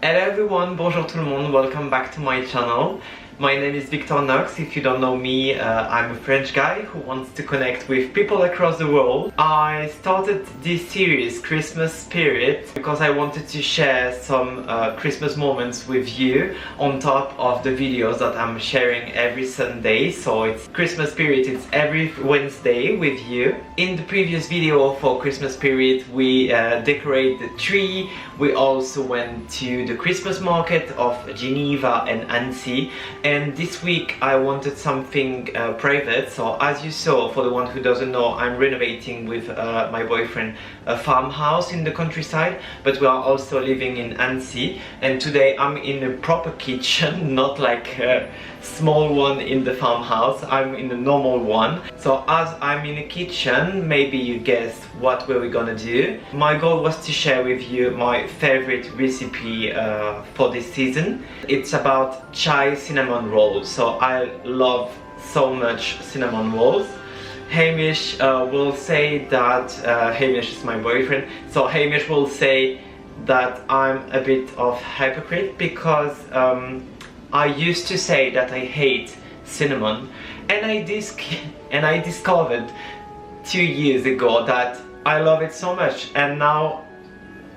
Hello everyone, bonjour tout le monde, welcome back to my channel. My name is Victor Knox. If you don't know me, I'm a French guy who wants to connect with people across the world. I started this series, Christmas Spirit, because I wanted to share some Christmas moments with you on top of the videos that I'm sharing every Sunday. So it's Christmas Spirit, it's every Wednesday with you. In the previous video for Christmas Spirit, we decorated the tree. We also went to the Christmas market of Geneva and Annecy. And this week I wanted something private. So as you saw, for the one who doesn't know, I'm renovating with my boyfriend a farmhouse in the countryside, but we are also living in Annecy. And today I'm in a proper kitchen, not like a small one in the farmhouse. I'm in a normal one. So as I'm in a kitchen, maybe you guessed what we're gonna do. My goal was to share with you my favorite recipe for this season. It's about chai cinnamon rolls. So I love so much cinnamon rolls. Hamish will say that, Hamish is my boyfriend, so Hamish will say that I'm a bit of hypocrite because I used to say that I hate cinnamon, and I discovered 2 years ago that I love it so much, and now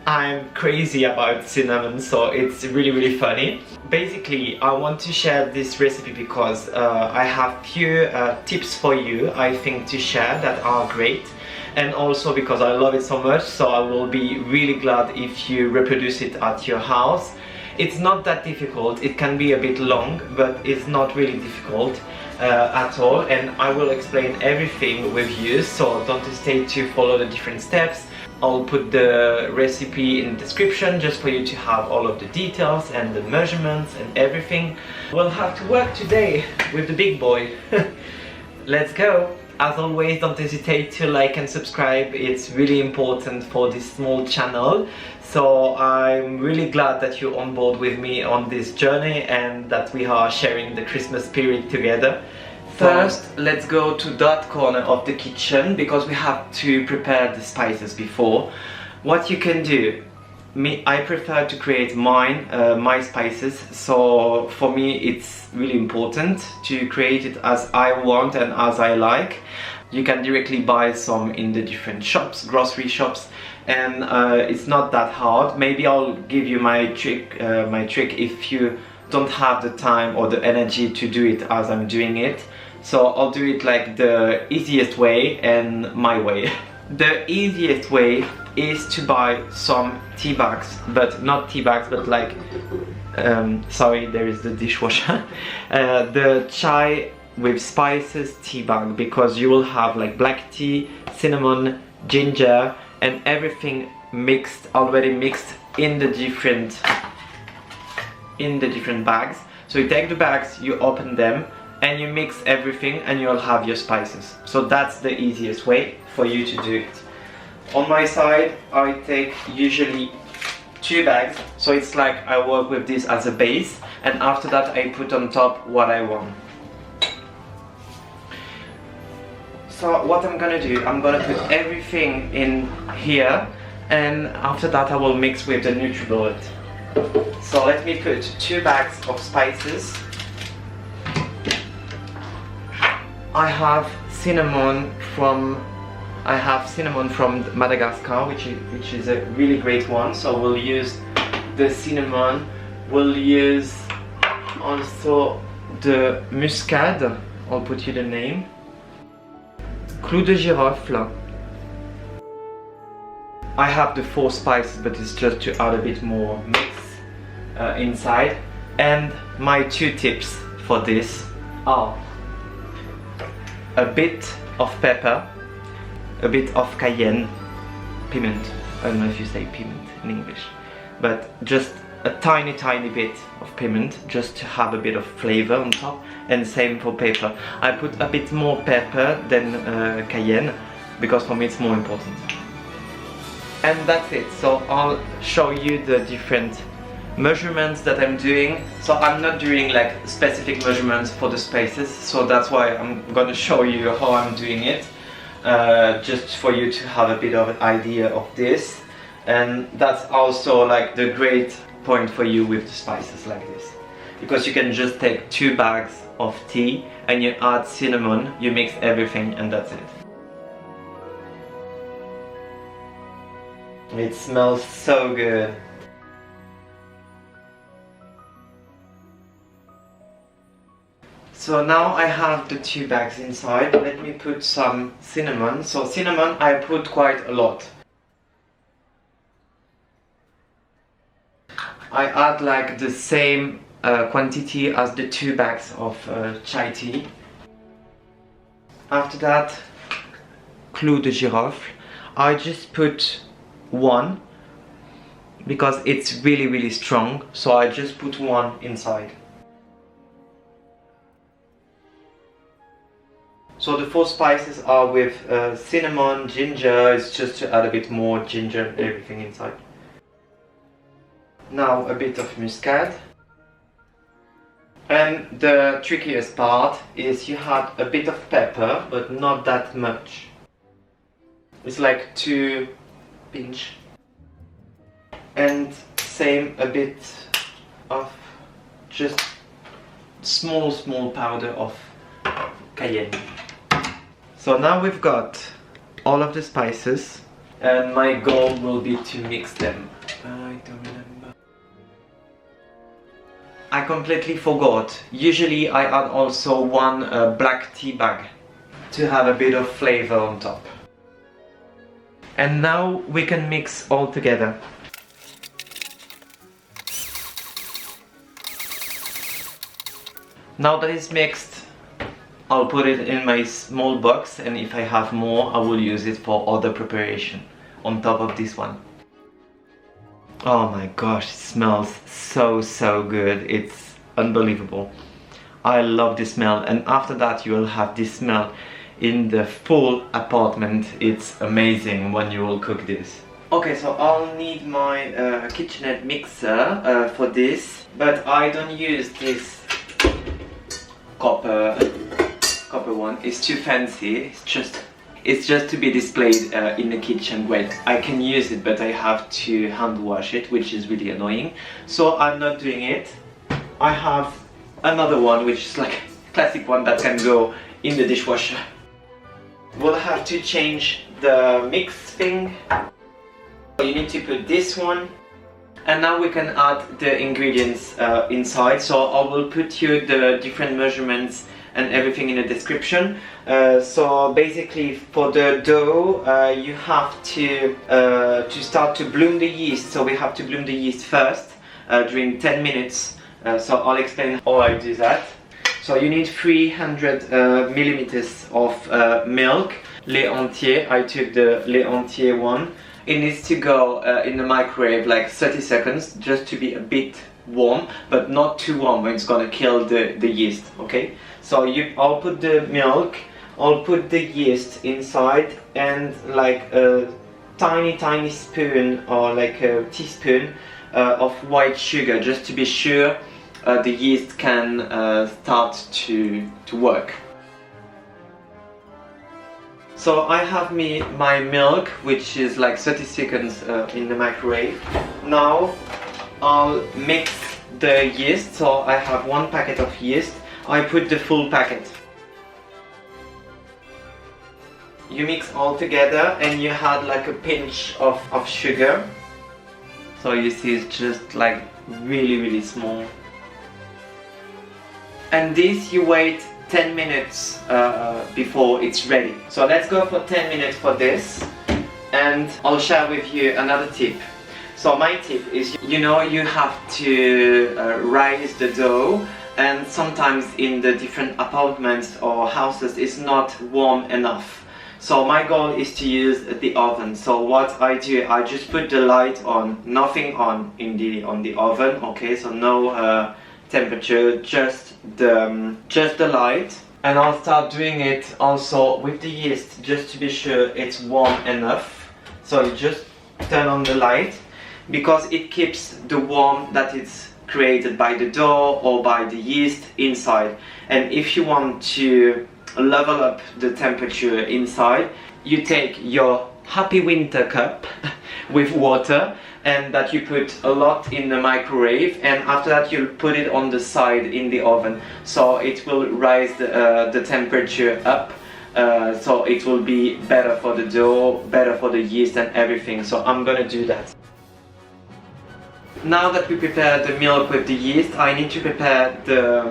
I'm crazy about cinnamon, so it's really funny. Basically, I want to share this recipe because I have few tips for you, I think, to share that are great, and also because I love it so much, so I will be really glad if you reproduce it at your house. It's not that difficult. It can be a bit long, but it's not really difficult at all, and I will explain everything with you, so don't hesitate to follow the different steps. I'll put the recipe in the description just for you to have all of the details and the measurements and everything. We'll have to work today with the big boy. Let's go! As always, don't hesitate to like and subscribe. It's really important for this small channel. So I'm really glad that you're on board with me on this journey and that we are sharing the Christmas spirit together. First, let's go to that corner of the kitchen because we have to prepare the spices before. What you can do, I prefer to create my spices, so for me it's really important to create it as I want and as I like. You can directly buy some in the different shops, grocery shops, and it's not that hard. Maybe I'll give you my trick if you don't have the time or the energy to do it as I'm doing it. So I'll do it like the easiest way and my way. The easiest way is to buy some tea bags, but not tea bags, but like, sorry, there is the dishwasher. The chai with spices tea bag, because you will have like black tea, cinnamon, ginger, and everything already mixed in the different bags. So you take the bags, you open them, and you mix everything and you'll have your spices. So that's the easiest way for you to do it. On my side, I take usually 2 bags, so it's like I work with this as a base, and after that I put on top what I want. So what I'm gonna do, I'm gonna put everything in here, and after that I will mix with the NutriBullet. So let me put 2 bags of spices. I have cinnamon from Madagascar, which is a really great one. So we'll use the cinnamon. We'll use also the muscade. I'll put you the name. Clou de girofle. I have the 4 spices, but it's just to add a bit more mix inside. And my 2 tips for this are a bit of pepper, a bit of cayenne, piment. I don't know if you say piment in English, but just a tiny bit of piment, just to have a bit of flavor on top, and same for pepper. I put a bit more pepper than cayenne, because for me it's more important. And that's it. So I'll show you the different measurements that I'm doing. So I'm not doing like specific measurements for the spices, so that's why I'm gonna show you how I'm doing it, just for you to have a bit of an idea of this. And that's also like the great point for you with the spices like this, because you can just take 2 bags of tea and you add cinnamon, you mix everything, and that's it. It smells so good. So now I have the 2 bags inside. Let me put some cinnamon. So cinnamon I put quite a lot. I add like the same quantity as the 2 bags of chai tea. After that, clove de girofle. I just put 1 because it's really strong, so I just put 1 inside. So the 4 spices are with cinnamon, ginger. It's just to add a bit more ginger and everything inside. Now a bit of muscade. And the trickiest part is you add a bit of pepper, but not that much. It's like 2 pinch. And same a bit of just small powder of cayenne. So now we've got all of the spices, and my goal will be to mix them. I don't remember. I completely forgot. Usually I add also 1 black tea bag to have a bit of flavor on top. And now we can mix all together. Now that it's mixed, I'll put it in my small box, and if I have more, I will use it for other preparation on top of this one. Oh my gosh, it smells so good. It's unbelievable. I love the smell, and after that you will have this smell in the full apartment. It's amazing when you will cook this. Okay, so I'll need my KitchenAid mixer for this, but I don't use this copper one. It's too fancy. It's just to be displayed in the kitchen. Great, I can use it, but I have to hand wash it, which is really annoying. So I'm not doing it. I have another one, which is like a classic one that can go in the dishwasher. We'll have to change the mix thing. You need to put this one. And now we can add the ingredients inside. So I will put you the different measurements and everything in the description. So basically for the dough, you have to start to bloom the yeast. So we have to bloom the yeast first during 10 minutes. So I'll explain how I do that. So you need 300 milliliters of milk, lait entier. I took the lait entier one. It needs to go in the microwave like 30 seconds just to be a bit warm, but not too warm when it's gonna kill the yeast, okay? So I'll put the milk, I'll put the yeast inside, and like a tiny spoon or like a teaspoon of white sugar, just to be sure the yeast can start to work. So I have my milk, which is like 30 seconds in the microwave. Now I'll mix the yeast. So I have 1 packet of yeast. I put the full packet. You mix all together and you add like a pinch of sugar. So you see it's just like really small. And this you wait 10 minutes before it's ready. So let's go for 10 minutes for this, and I'll share with you another tip. So my tip is, you know, you have to rise the dough, and sometimes in the different apartments or houses it's not warm enough. So my goal is to use the oven. So what I do, I just put the light on, nothing on on the oven, okay? So no temperature, just the light. And I'll start doing it also with the yeast, just to be sure it's warm enough. So you just turn on the light, because it keeps the warmth that it's created by the dough or by the yeast inside. And if you want to level up the temperature inside, you take your Happy Winter cup, with water, and that you put a lot in the microwave, and after that you'll put it on the side in the oven, so it will raise the temperature up, so it will be better for the dough, better for the yeast and everything. So I'm gonna do that. Now that we prepare the milk with the yeast, I need to prepare the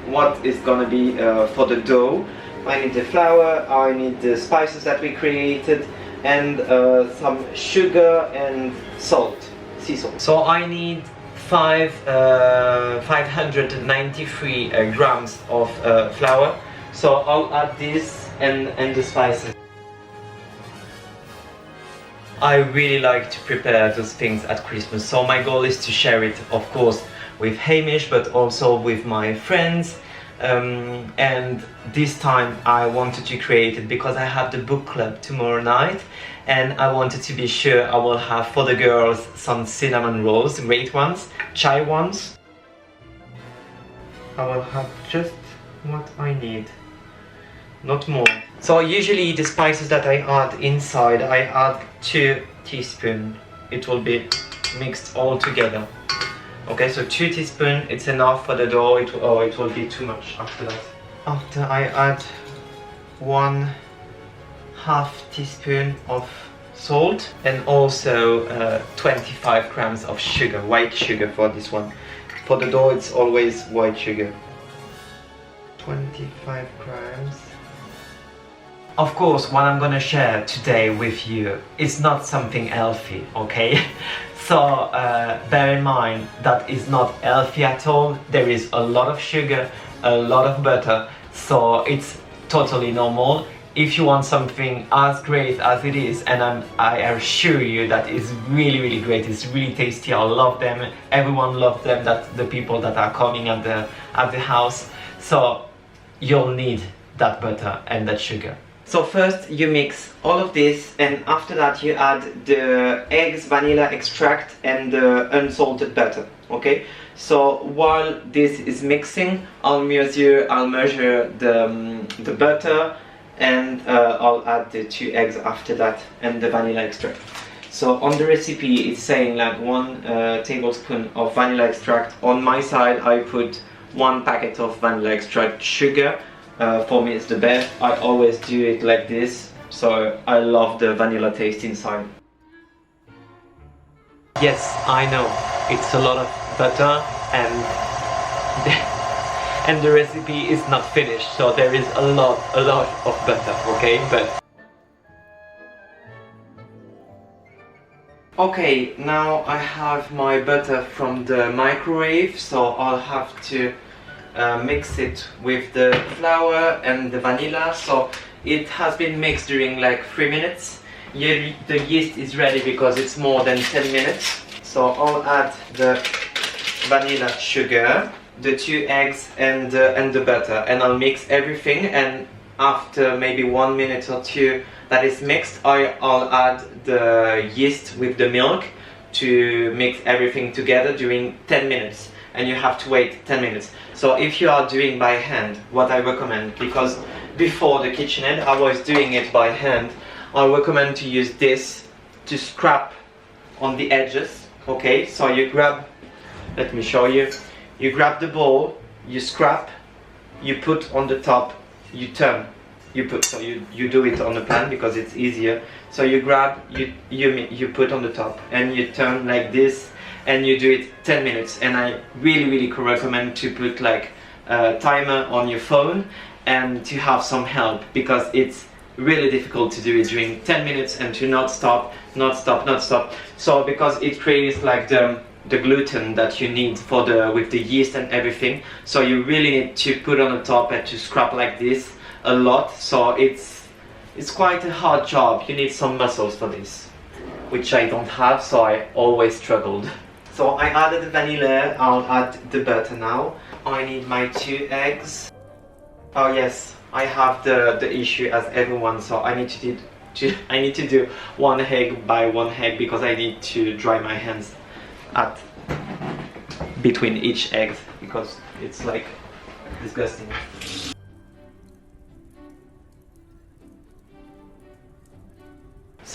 what is gonna be for the dough. I need the flour, I need the spices that we created, and some sugar and salt, sea salt. So I need 593 grams of flour. So I'll add this and the spices. I really like to prepare those things at Christmas, so my goal is to share it, of course, with Hamish, but also with my friends. And this time I wanted to create it because I have the book club tomorrow night, and I wanted to be sure I will have for the girls some cinnamon rolls, great ones, chai ones. I will have just what I need, not more. So usually the spices that I add inside, I add 2 teaspoons. It will be mixed all together. Okay, so 2 teaspoons, it's enough for the dough. It will be too much after that. After I add 1/2 teaspoon of salt, and also 25 grams of sugar, white sugar for this one. For the dough it's always white sugar. 25 grams. Of course, what I'm gonna share today with you is not something healthy, okay? So bear in mind that is not healthy at all. There is a lot of sugar, a lot of butter, so it's totally normal. If you want something as great as it is, and I assure you that it's really, really great, it's really tasty, I love them, everyone loves them, that the people that are coming at the house, so you'll need that butter and that sugar. So first you mix all of this, and after that you add the eggs, vanilla extract and the unsalted butter, okay? So while this is mixing, I'll measure the butter, and I'll add the 2 eggs after that and the vanilla extract. So on the recipe it's saying like 1 tablespoon of vanilla extract. On my side I put 1 packet of vanilla extract sugar. For me it's the best. I always do it like this, so I love the vanilla taste inside. Yes, I know, it's a lot of butter, and and the recipe is not finished, so there is a lot of butter, okay? Okay, now I have my butter from the microwave, so I'll have to mix it with the flour and the vanilla. So it has been mixed during like 3 minutes. The yeast is ready because it's more than 10 minutes. So I'll add the vanilla sugar, the 2 eggs and the butter, and I'll mix everything, and after maybe 1 minute or 2 that is mixed, I'll add the yeast with the milk to mix everything together during 10 minutes. And you have to wait 10 minutes. So if you are doing by hand, what I recommend, because before the KitchenAid I was doing it by hand, I recommend to use this to scrape on the edges, okay? So you grab, let me show you, you grab the bowl, you scrape, you put on the top, you turn, you put, so you do it on the pan because it's easier. So you grab, you put on the top, and you turn like this, and you do it 10 minutes. And I really recommend to put like a timer on your phone and to have some help, because it's really difficult to do it during 10 minutes and to not stop. So because it creates like the gluten that you need for with the yeast and everything, so you really need to put on the top and to scrape like this a lot. So it's quite a hard job. You need some muscles for this, which I don't have, so I always struggled. So I added the vanilla, I'll add the butter now. I need my 2 eggs. Oh yes, I have the issue as everyone, so I need to do 1 egg by 1 egg, because I need to dry my hands between each egg, because it's like disgusting.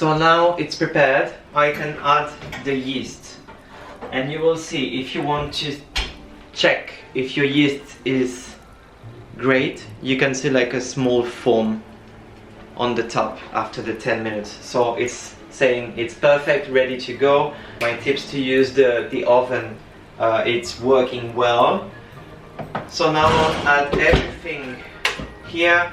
So now it's prepared, I can add the yeast. And you will see, if you want to check if your yeast is great, you can see like a small foam on the top after the 10 minutes. So it's saying it's perfect, ready to go. My tips to use the oven, it's working well. So now I'll add everything here,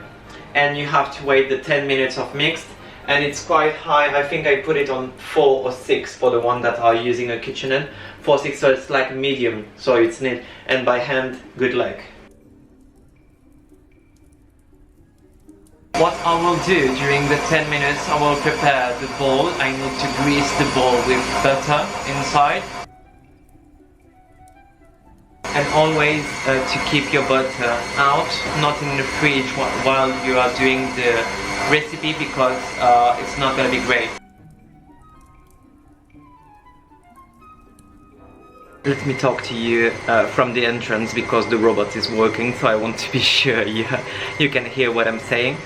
and you have to wait the 10 minutes of mixed, and it's quite high. I think I put it on 4 or 6 for the one that are using a KitchenAid. 4 6, so it's like medium, so it's neat, and by hand, good luck. What I will do during the 10 minutes, I will prepare the bowl. I need to grease the bowl with butter inside. And always to keep your butter out, not in the fridge while you are doing the recipe, because it's not going to be great. Let me talk to you from the entrance, because the robot is working, so I want to be sure you can hear what I'm saying.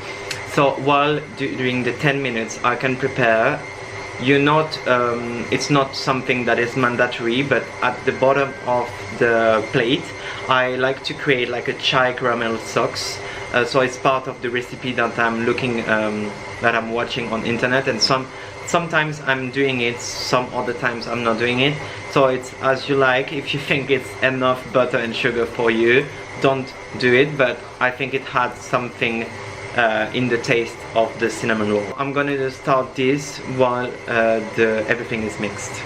So while during the 10 minutes I can prepare, it's not something that is mandatory, but at the bottom of the plate I like to create like a chai caramel sauce. So it's part of the recipe that I'm looking, that I'm watching on internet, and sometimes I'm doing it, some other times I'm not doing it. So it's as you like. If you think it's enough butter and sugar for you, don't do it, but I think it had something in the taste of the cinnamon roll. I'm gonna start this while everything is mixed.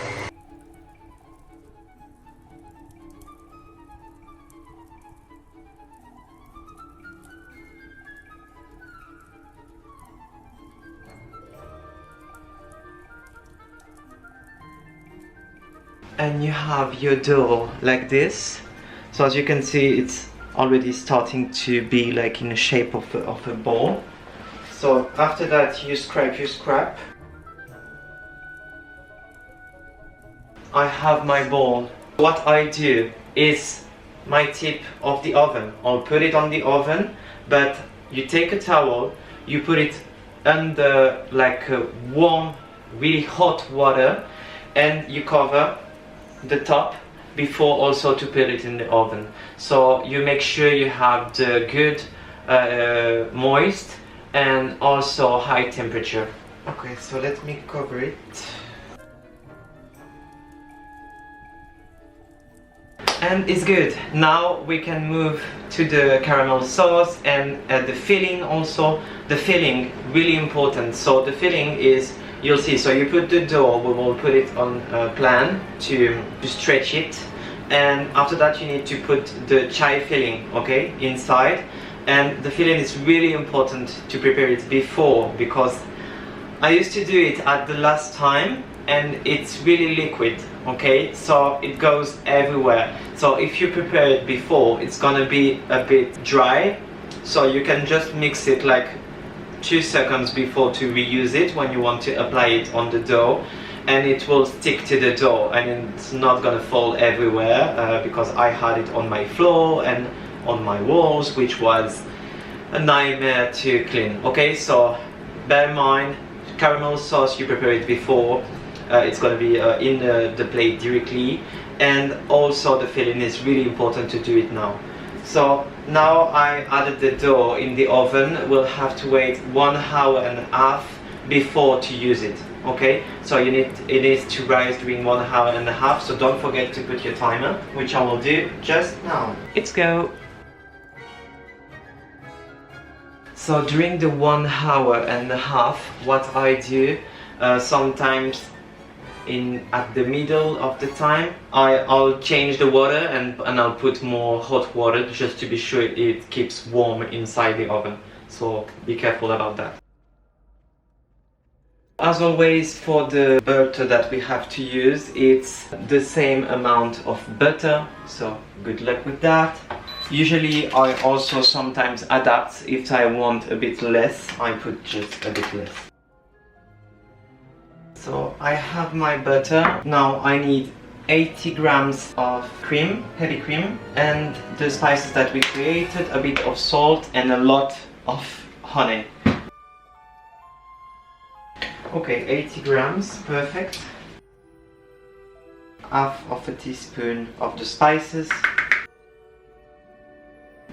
And you have your dough like this. So as you can see, it's already starting to be like in the shape of a ball. So after that you scrape. I have my ball. What I do is my tip of the oven. I'll put it on the oven, but you take a towel, you put it under like a warm, really hot water, and you cover the top before also to put it in the oven. So you make sure you have the good moist and also high temperature. Okay, so let me cover it. And it's good. Now we can move to the caramel sauce and the filling also. The filling, really important. So the filling is, you'll see, so you put the dough, we will put it on a plan to stretch it, and after that you need to put the chai filling, okay, inside. And the filling is really important to prepare it before, because I used to do it at the last time and it's really liquid, okay, so it goes everywhere. So if you prepare it before, it's gonna be a bit dry, so you can just mix it like 2 seconds before to reuse it when you want to apply it on the dough, and it will stick to the dough and it's not gonna fall everywhere, because I had it on my floor and on my walls, which was a nightmare to clean. Okay, so bear in mind, caramel sauce, you prepare it before, it's gonna be in the plate directly, and also the filling is really important to do it now. So now I added the dough in the oven. We'll have to wait 1.5 hours before to use it. Okay, so it needs to rise during 1.5 hours. So don't forget to put your timer, which I will do just now. Let's go. So during the 1.5 hours, what I do sometimes at the middle of the time, I'll change the water and I'll put more hot water just to be sure it keeps warm inside the oven. So be careful about that. As always, for the butter that we have to use, it's the same amount of butter, so good luck with that. Usually I also sometimes adapt. If I want a bit less, I put just a bit less. So I have my butter. Now I need 80 grams of cream, heavy cream, and the spices that we created, a bit of salt and a lot of honey. Okay, 80 grams, perfect. Half of a teaspoon of the spices,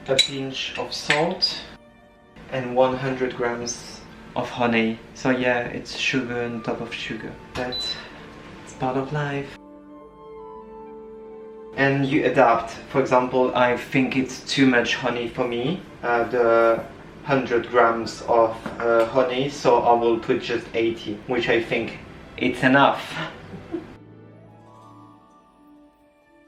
a pinch of salt, and 100 grams of honey. So yeah, it's sugar on top of sugar. That's part of life. And you adapt. For example, I think it's too much honey for me, the 100 grams of honey, so I will put just 80, which I think it's enough.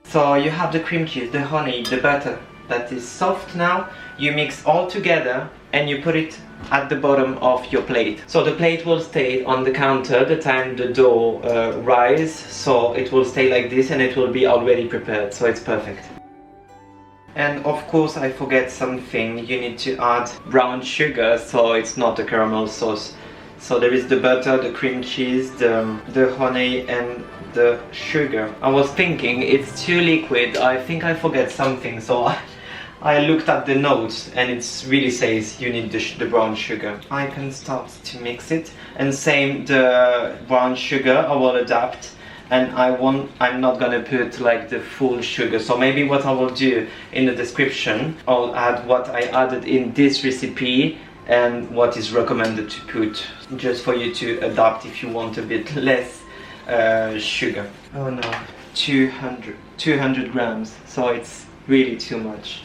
So you have the cream cheese, the honey, the butter that is soft now. You mix all together and you put it at the bottom of your plate. So the plate will stay on the counter the time the dough rise, so it will stay like this and it will be already prepared, so it's perfect. And of course I forget something, you need to add brown sugar, so it's not a caramel sauce. So there is the butter, the cream cheese, the honey and the sugar. I was thinking it's too liquid, I think I forget something, so I looked at the notes and it really says you need the brown sugar. I can start to mix it, and same the brown sugar I will adapt, and I'm not gonna put like the full sugar, so maybe what I will do in the description, I'll add what I added in this recipe and what is recommended to put, just for you to adapt if you want a bit less sugar. Oh no, 200 grams, so it's really too much.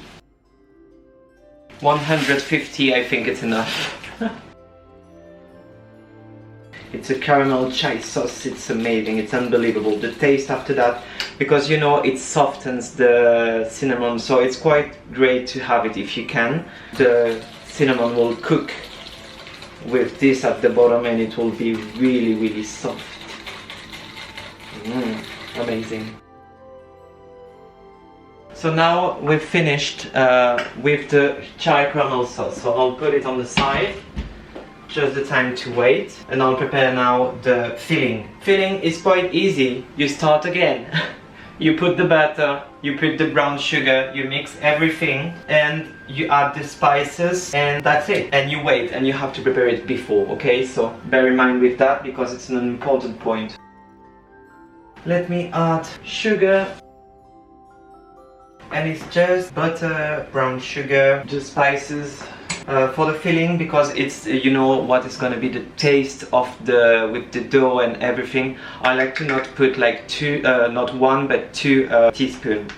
150, I think it's enough. It's a caramel chai sauce, it's amazing, it's unbelievable. The taste after that, because you know it softens the cinnamon, so it's quite great to have it if you can. The cinnamon will cook with this at the bottom and it will be really, really soft. Amazing. So now we've finished with the chai caramel sauce, so I'll put it on the side, just the time to wait, and I'll prepare now the filling. Filling is quite easy, you start again. You put the butter, you put the brown sugar, you mix everything, and you add the spices, and that's it. And you wait, and you have to prepare it before, okay? So bear in mind with that, because it's an important point. Let me add sugar. And it's just butter, brown sugar, the spices for the filling, because it's you know what is gonna be the taste of with the dough and everything. I like to not put like not one but two teaspoons.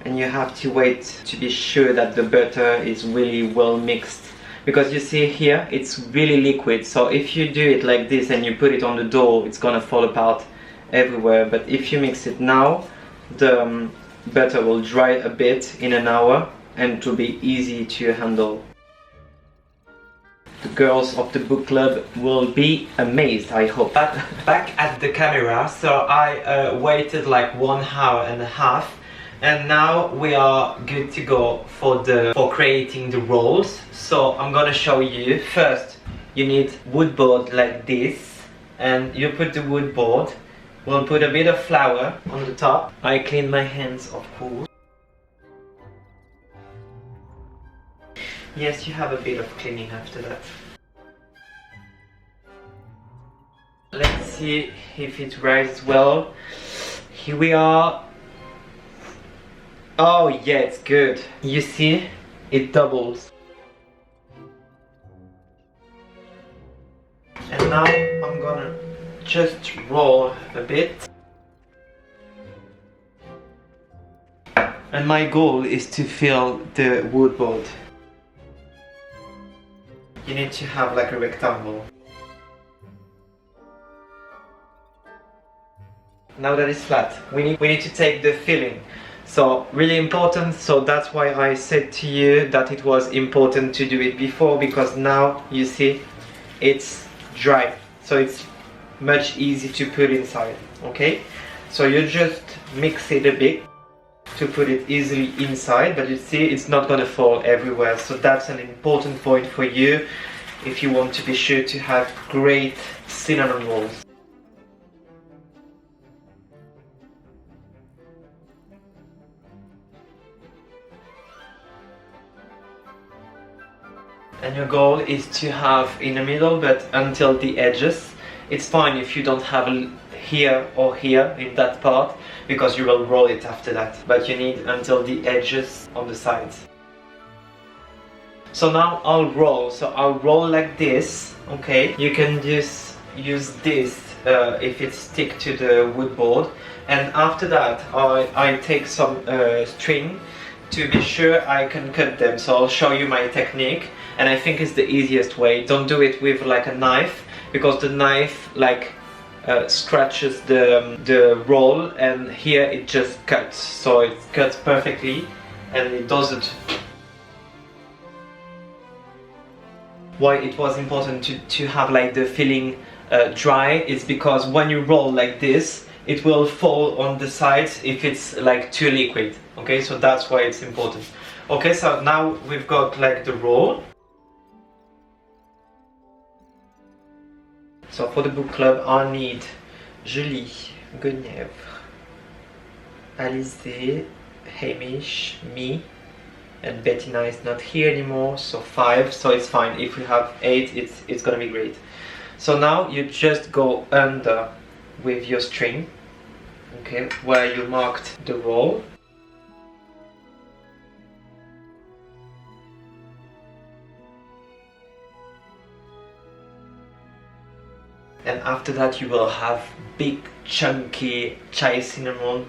And you have to wait to be sure that the butter is really well mixed, because you see here it's really liquid, so if you do it like this and you put it on the dough, it's gonna fall apart everywhere. But if you mix it now, the butter will dry a bit in an hour and it will be easy to handle. The girls of the book club will be amazed, I hope. Back at the camera, so I waited like 1 hour and a half, and now we are good to go for creating the rolls. So I'm gonna show you. First you need wood board like this, and you put the wood board. We'll put a bit of flour on the top. I clean my hands, of course. Yes, you have a bit of cleaning after that. Let's see if it rises well. Here we are. Oh yeah, it's good. You see, it doubles. And now I'm gonna just roll a bit, and my goal is to fill the wood board. You need to have like a rectangle. Now that it's flat, we need to take the filling. So really important, so that's why I said to you that it was important to do it before, because now you see it's dry, so it's much easier to put inside. Okay, so you just mix it a bit to put it easily inside, but you see it's not gonna fall everywhere. So that's an important point for you if you want to be sure to have great cinnamon rolls. And your goal is to have in the middle but until the edges. It's fine if you don't have here or here in that part, because you will roll it after that, but you need until the edges on the sides. So now I'll roll, so I'll roll like this, okay? You can just use this if it stick to the wood board, and after that I take some string to be sure I can cut them. So I'll show you my technique, and I think it's the easiest way. Don't do it with like a knife, because the knife like scratches the roll, and here it just cuts, so it cuts perfectly and it doesn't. Why it was important to have like the filling dry is because when you roll like this, it will fall on the sides if it's like too liquid, okay? So that's why it's important. Okay, so now we've got like the roll. So for the book club, I need Julie, Guenièvre, Alizé, Hamish, me, and Bettina is not here anymore, so 5, so it's fine. If we have 8, it's gonna be great. So now you just go under with your string, okay, where you marked the roll. And after that you will have big chunky chai cinnamon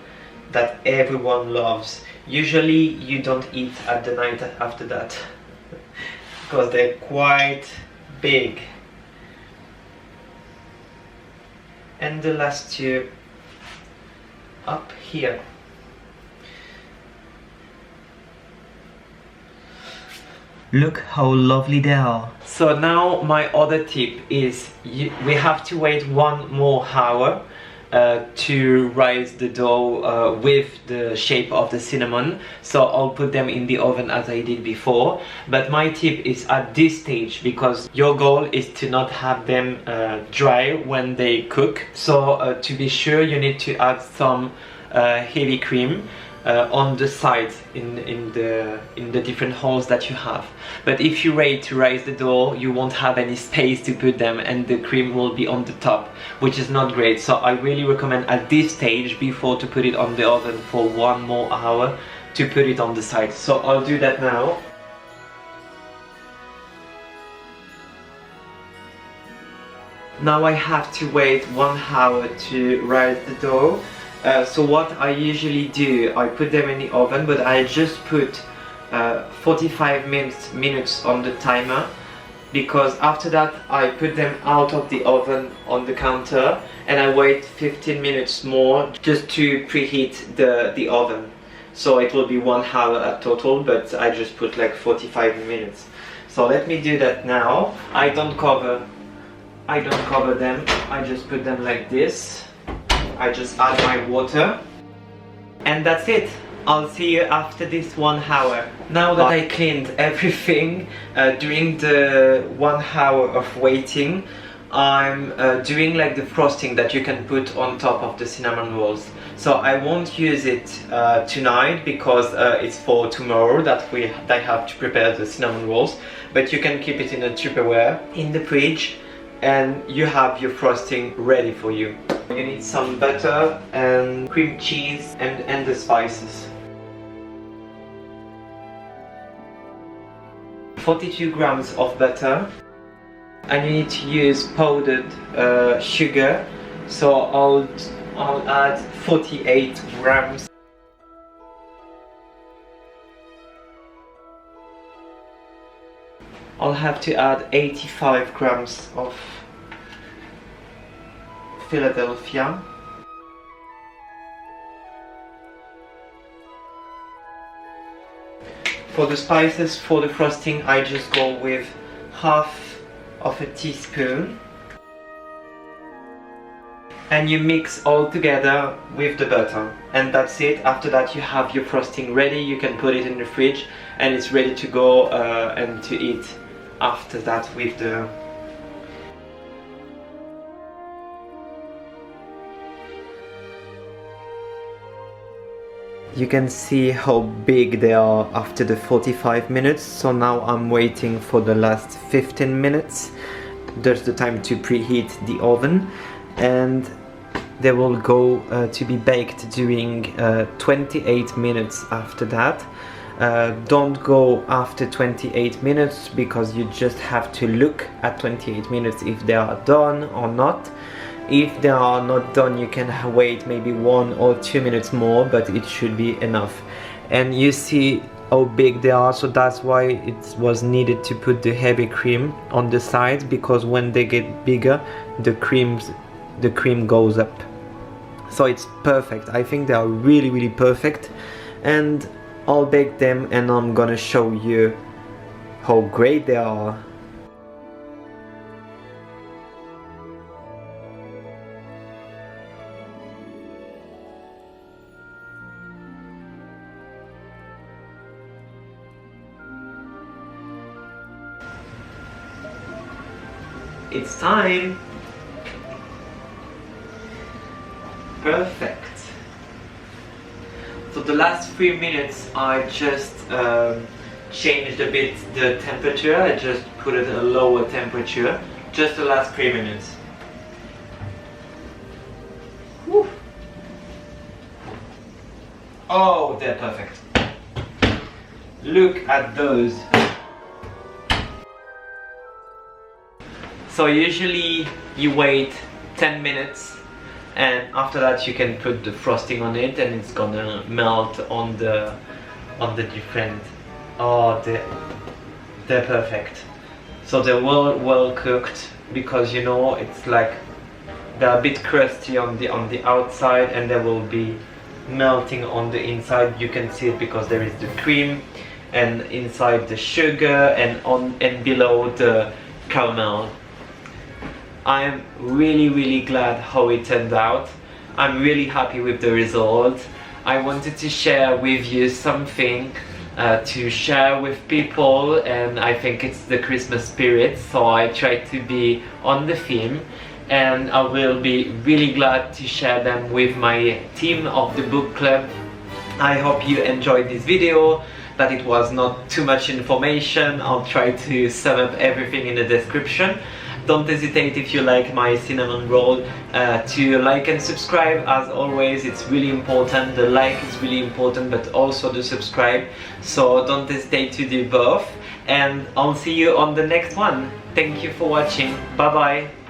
that everyone loves. Usually you don't eat at the night after that because they're quite big. And the last two up here. Look how lovely they are. So now my other tip is we have to wait 1 more hour to rise the dough with the shape of the cinnamon. So I'll put them in the oven as I did before. But my tip is at this stage, because your goal is to not have them dry when they cook. So to be sure, you need to add some heavy cream on the sides in the different holes that you have. But if you wait to raise the dough, you won't have any space to put them, and the cream will be on the top, which is not great. So I really recommend at this stage, before to put it on the oven for 1 more hour, to put it on the side. So I'll do that now. Now I have to wait 1 hour to rise the dough. So what I usually do, I put them in the oven, but I just put 45 minutes on the timer, because after that I put them out of the oven on the counter and I wait 15 minutes more just to preheat the oven. So it will be 1 hour at total, but I just put like 45 minutes. So let me do that now. I don't cover them, I just put them like this. I just add my water, and that's it. I'll see you after this 1 hour. Now that I cleaned everything during the 1 hour of waiting, I'm doing like the frosting that you can put on top of the cinnamon rolls. So I won't use it tonight, because it's for tomorrow that I have to prepare the cinnamon rolls. But you can keep it in a Tupperware in the fridge, and you have your frosting ready for you. You need some butter and cream cheese and the spices. 42 grams of butter, and you need to use powdered sugar. So I'll add 48 grams. I'll have to add 85 grams of Philadelphia. For the spices, for the frosting, I just go with half of a teaspoon. And you mix all together with the butter. And that's it. After that you have your frosting ready. You can put it in the fridge and it's ready to go and to eat after that with the... You can see how big they are after the 45 minutes. So now I'm waiting for the last 15 minutes. There's the time to preheat the oven, and they will go to be baked during 28 minutes after that. Don't go after 28 minutes because you just have to look at 28 minutes if they are done or not. If they are not done, you can wait maybe 1 or 2 minutes more, but it should be enough. And you see how big they are, so that's why it was needed to put the heavy cream on the sides, because when they get bigger, the cream goes up. So it's perfect. I think they are really perfect, and I'll bake them and I'm gonna show you how great they are. It's time! Perfect! So the last 3 minutes I just changed a bit the temperature. I just put it at a lower temperature. Just the last 3 minutes. Woo. Oh, they're perfect. Look at those. So usually you wait 10 minutes, and after that you can put the frosting on it and it's gonna melt on the different. Oh, they're perfect. So they're well cooked, because you know it's like they're a bit crusty on the outside and they will be melting on the inside. You can see it because there is the cream and inside the sugar and below the caramel. I'm really glad how it turned out. I'm really happy with the result. I wanted to share with you something to share with people, and I think it's the Christmas spirit, so I tried to be on the theme, and I will be really glad to share them with my team of the book club. I hope you enjoyed this video, that it was not too much information. I'll try to sum up everything in the description. Don't hesitate, if you like my cinnamon roll, to like and subscribe. As always, it's really important. The like is really important, but also the subscribe. So don't hesitate to do both. And I'll see you on the next one. Thank you for watching. Bye bye.